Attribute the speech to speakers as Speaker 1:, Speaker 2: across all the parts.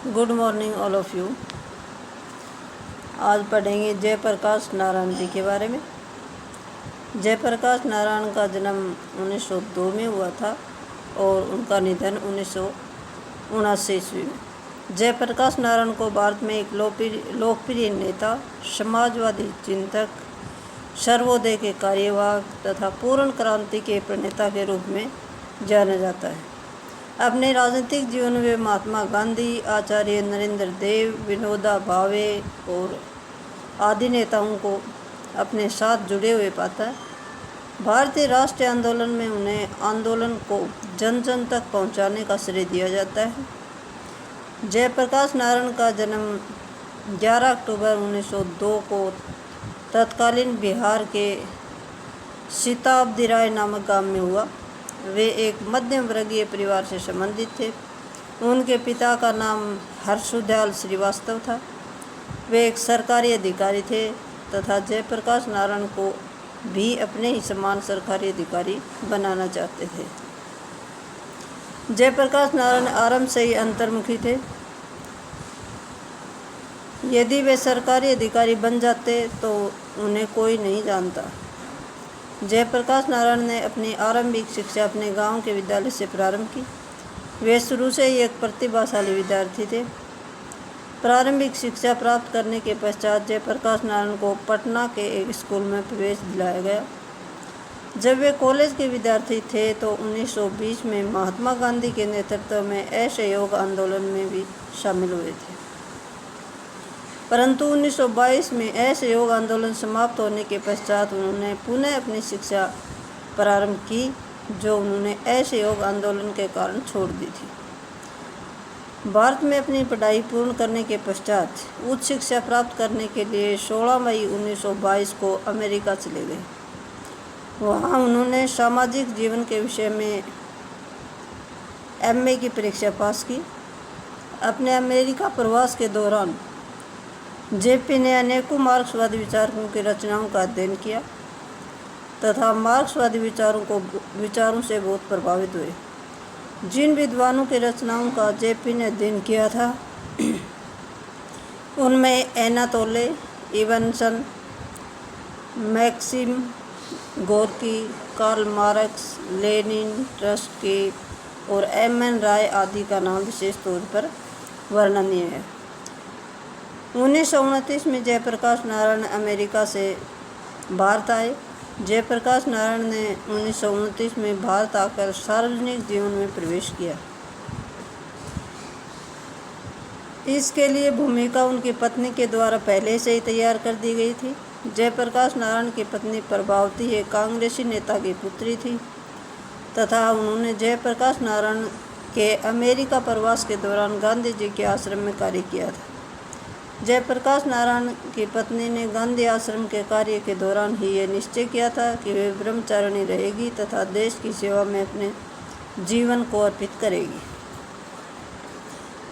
Speaker 1: Good morning all of you. आज पढ़ेंगे जयप्रकाश नारायण जी के बारे में। जयप्रकाश नारायण का जन्म 1902 में हुआ था और उनका निधन 1979 ईस्वी में। जयप्रकाश नारायण को भारत में एक लोकप्रिय नेता, समाजवादी चिंतक, सर्वोदय के कार्यवाहक तथा पूर्ण क्रांति के प्रणेता के रूप में जाना जाता है। अपने राजनीतिक जीवन में महात्मा गांधी, आचार्य नरेंद्र देव, विनोबा भावे और आदि नेताओं को अपने साथ जुड़े हुए पाता है। भारतीय राष्ट्रीय आंदोलन में उन्हें आंदोलन को जन जन तक पहुंचाने का श्रेय दिया जाता है। जयप्रकाश नारायण का जन्म 11 अक्टूबर 1902 को तत्कालीन बिहार के सीताब्दी राय नामक गांव में हुआ। वे एक मध्यम वर्गीय परिवार से संबंधित थे। उनके पिता का नाम हर्षदयाल श्रीवास्तव था। वे एक सरकारी अधिकारी थे तथा जयप्रकाश नारायण को भी अपने ही समान सरकारी अधिकारी बनाना चाहते थे। जयप्रकाश नारायण आरंभ से ही अंतर्मुखी थे। यदि वे सरकारी अधिकारी बन जाते तो उन्हें कोई नहीं जानता। जयप्रकाश नारायण ने अपनी आरंभिक शिक्षा अपने गांव के विद्यालय से प्रारंभ की। वे शुरू से ही एक प्रतिभाशाली विद्यार्थी थे। प्रारंभिक शिक्षा प्राप्त करने के पश्चात जयप्रकाश नारायण को पटना के एक स्कूल में प्रवेश दिलाया गया। जब वे कॉलेज के विद्यार्थी थे तो 1920 में महात्मा गांधी के नेतृत्व में असहयोग आंदोलन में भी शामिल हुए थे, परंतु 1922 में असहयोग आंदोलन समाप्त होने के पश्चात उन्होंने पुनः अपनी शिक्षा प्रारंभ की, जो उन्होंने असहयोग आंदोलन के कारण छोड़ दी थी। भारत में अपनी पढ़ाई पूर्ण करने के पश्चात उच्च शिक्षा प्राप्त करने के लिए 16 मई 1922 को अमेरिका चले गए। वहाँ उन्होंने सामाजिक जीवन के विषय में MA की परीक्षा पास की। अपने अमेरिका प्रवास के दौरान JP ने अनेकों मार्क्सवादी विचारकों की रचनाओं का अध्ययन किया तथा मार्क्सवादी विचारों से बहुत प्रभावित हुए। जिन विद्वानों की रचनाओं का JP ने अध्ययन किया था उनमें Anatole Evanson, Maxim Gorky, Karl Marx, Lenin, Trotsky और MN राय आदि का नाम विशेष तौर पर वर्णनीय है। 1929 में जयप्रकाश नारायण अमेरिका से भारत आए। जयप्रकाश नारायण ने 1929 में भारत आकर सार्वजनिक जीवन में प्रवेश किया। इसके लिए भूमिका उनकी पत्नी के द्वारा पहले से ही तैयार कर दी गई थी। जयप्रकाश नारायण की पत्नी प्रभावती एक कांग्रेसी नेता की पुत्री थी तथा उन्होंने जयप्रकाश नारायण के अमेरिका प्रवास के दौरान गांधी जी के आश्रम में कार्य किया था। जयप्रकाश नारायण की पत्नी ने गांधी आश्रम के कार्य के दौरान ही ये निश्चय किया था कि वे ब्रह्मचारिणी रहेगी तथा देश की सेवा में अपने जीवन को अर्पित करेगी।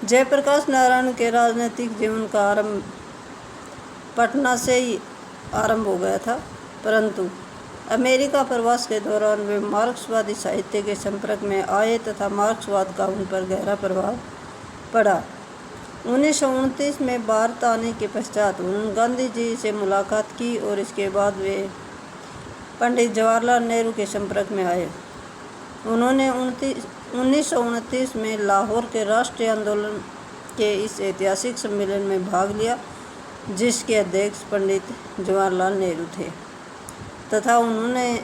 Speaker 1: जयप्रकाश नारायण के राजनीतिक जीवन का आरंभ पटना से ही आरंभ हो गया था, परंतु अमेरिका प्रवास के दौरान वे मार्क्सवादी साहित्य के संपर्क में आए तथा मार्क्सवाद का उन पर गहरा प्रभाव पड़ा। 1929 में भारत आने के पश्चात उन्होंने गांधी जी से मुलाकात की और इसके बाद वे पंडित जवाहरलाल नेहरू के संपर्क में आए। उन्होंने 1929 में लाहौर के राष्ट्रीय आंदोलन के इस ऐतिहासिक सम्मेलन में भाग लिया, जिसके अध्यक्ष पंडित जवाहरलाल नेहरू थे तथा उन्होंने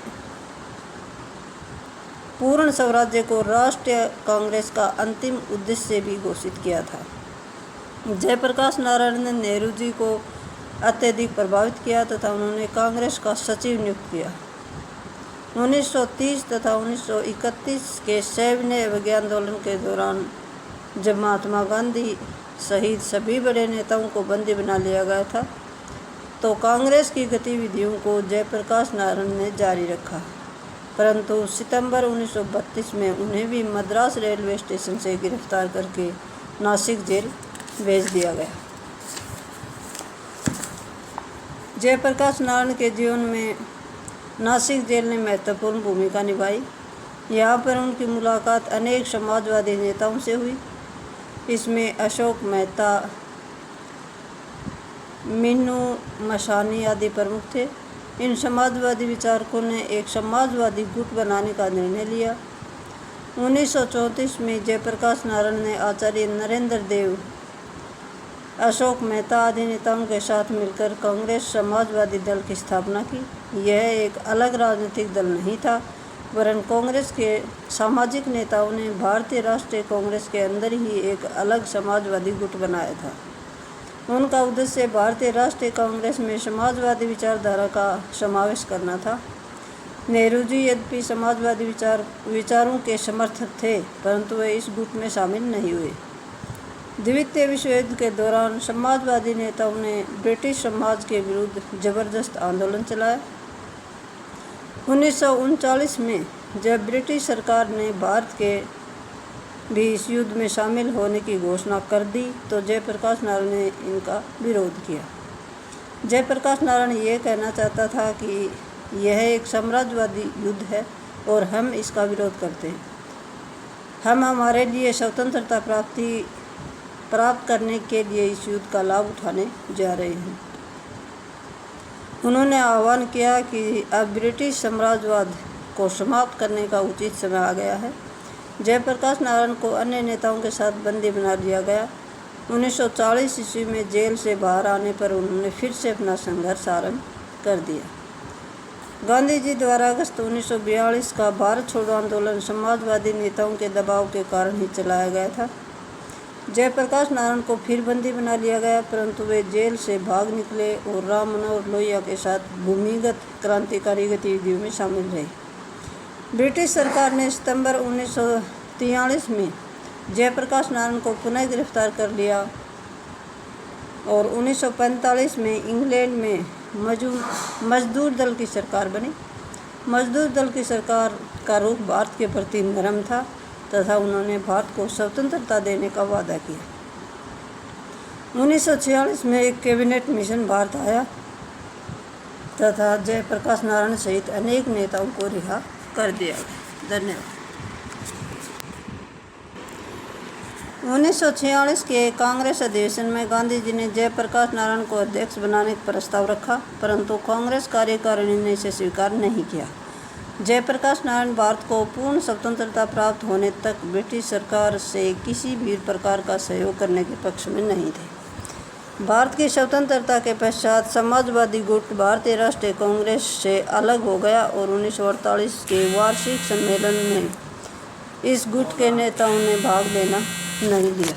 Speaker 1: पूर्ण स्वराज्य को राष्ट्रीय कांग्रेस का अंतिम उद्देश्य भी घोषित किया था। जयप्रकाश नारायण ने नेहरू जी को अत्यधिक प्रभावित किया तथा उन्होंने कांग्रेस का सचिव नियुक्त किया। 1930 तथा 1931 के सविनय अवज्ञा आंदोलन के दौरान जब महात्मा गांधी सहित सभी बड़े नेताओं को बंदी बना लिया गया था तो कांग्रेस की गतिविधियों को जयप्रकाश नारायण ने जारी रखा, परंतु सितंबर 1932 में उन्हें भी मद्रास रेलवे स्टेशन से गिरफ्तार करके नासिक जेल भेज दिया गया। जयप्रकाश नारायण के जीवन में नासिक जेल ने महत्वपूर्ण भूमिका निभाई। यहाँ पर उनकी मुलाकात अनेक समाजवादी नेताओं से हुई। इसमें अशोक मेहता, मीनू मशानी आदि प्रमुख थे। इन समाजवादी विचारकों ने एक समाजवादी गुट बनाने का निर्णय लिया। 1934 में जयप्रकाश नारायण ने आचार्य नरेंद्र देव, अशोक मेहता आदि नेताओं के साथ मिलकर कांग्रेस समाजवादी दल की स्थापना की। यह एक अलग राजनीतिक दल नहीं था, वरन कांग्रेस के सामाजिक नेताओं ने भारतीय राष्ट्रीय कांग्रेस के अंदर ही एक अलग समाजवादी गुट बनाया था। उनका उद्देश्य भारतीय राष्ट्रीय कांग्रेस में समाजवादी विचारधारा का समावेश करना था। नेहरू जी यद्यपि समाजवादी विचारों के समर्थक थे, परंतु वे इस गुट में शामिल नहीं हुए। द्वितीय विश्व युद्ध के दौरान समाजवादी नेताओं ने ब्रिटिश समाज के विरुद्ध जबरदस्त आंदोलन चलाया। 1939 में जब ब्रिटिश सरकार ने भारत के भी इस युद्ध में शामिल होने की घोषणा कर दी, तो जयप्रकाश नारायण ने इनका विरोध किया। जयप्रकाश नारायण ये कहना चाहता था कि यह एक साम्राज्यवादी युद्ध है और हम इसका विरोध करते हैं। हम हमारे लिए स्वतंत्रता प्राप्त करने के लिए इस युद्ध का लाभ उठाने जा रहे हैं। उन्होंने आह्वान किया कि अब ब्रिटिश साम्राज्यवाद को समाप्त करने का उचित समय आ गया है। जयप्रकाश नारायण को अन्य नेताओं के साथ बंदी बना लिया गया। 1940 ईस्वी में जेल से बाहर आने पर उन्होंने फिर से अपना संघर्ष आरंभ कर दिया। गांधी जी द्वारा अगस्त 1942 का भारत छोड़ो आंदोलन समाजवादी नेताओं के दबाव के कारण ही चलाया गया था। जयप्रकाश नारायण को फिर बंदी बना लिया गया, परंतु वे जेल से भाग निकले और राम मनोहर लोहिया के साथ भूमिगत क्रांतिकारी गतिविधियों में शामिल रहे। ब्रिटिश सरकार ने सितंबर 1943 में जयप्रकाश नारायण को पुनः गिरफ्तार कर लिया और 1945 में इंग्लैंड में मजदूर दल की सरकार बनी। मजदूर दल की सरकार का रुख भारत के प्रति नरम था तथा उन्होंने भारत को स्वतंत्रता देने का वादा किया। 1946 में एक कैबिनेट मिशन भारत आया तथा जयप्रकाश नारायण सहित अनेक नेताओं को रिहा कर दिया गया। धन्यवाद। 1946 के कांग्रेस अधिवेशन में गांधी जी ने जयप्रकाश नारायण को अध्यक्ष बनाने का प्रस्ताव रखा, परंतु कांग्रेस कार्यकारिणी ने इसे स्वीकार नहीं किया। जयप्रकाश नारायण भारत को पूर्ण स्वतंत्रता प्राप्त होने तक ब्रिटिश सरकार से किसी भी प्रकार का सहयोग करने के पक्ष में नहीं थे। भारत की स्वतंत्रता के पश्चात समाजवादी गुट भारतीय राष्ट्रीय कांग्रेस से अलग हो गया और 1948 के वार्षिक सम्मेलन में इस गुट के नेताओं ने भाग लेना नहीं दिया।